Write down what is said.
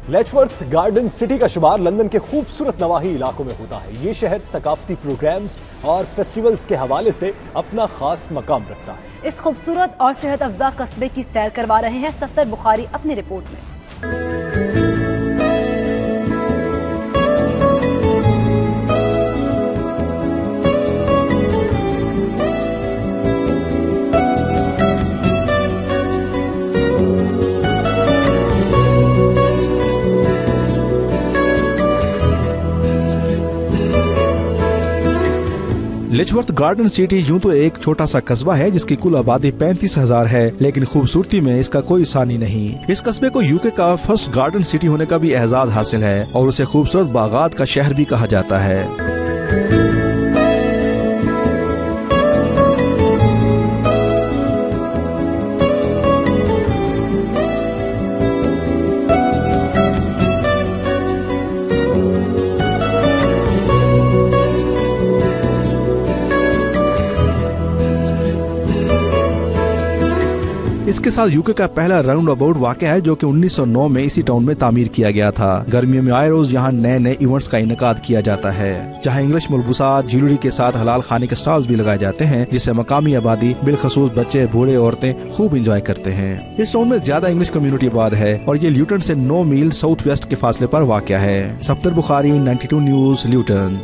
लेचवर्थ garden city का शुमार London के खूबसूरत नवाही इलाकों में होता है। ये शहर सकाफती प्रोग्राम्स और फेस्टिवल्स के हवाले से अपना खास मकाम रखता है। इस खूबसूरत और सेहत अफजा कस्बे की सैर करवा रहे हैं सफदर बुखारी अपनी रिपोर्ट में। लेचवर्थ गार्डन सिटी यूं तो एक छोटा सा कस्बा है जिसकी कुल आबादी 35,000 है, लेकिन खूबसूरती में इसका कोई सानी नहीं। इस कस्बे को यूके का फर्स्ट गार्डन सिटी होने का भी एजाज हासिल है और उसे खूबसूरत बागात का शहर भी कहा जाता है। इसके साथ यूके का पहला राउंड अबाउट वाकया है जो कि 1909 में इसी टाउन में तामीर किया गया था। गर्मियों में आए रोज यहाँ नए नए इवेंट्स का इनेकाद किया जाता है, जहाँ इंग्लिश मलबूसात ज्वेलरी के साथ हलाल खाने के स्टॉल्स भी लगाए जाते हैं, जिससे मकामी आबादी बिलखसूस बच्चे बूढ़े औरतें खूब इंजॉय करते हैं। इस टाउन में ज्यादा इंग्लिश कम्युनिटी आबाद है और ये ल्यूटन से 9 मील साउथ वेस्ट के फासले पर वाकया है। Safdar Bukhari 92 news Luton.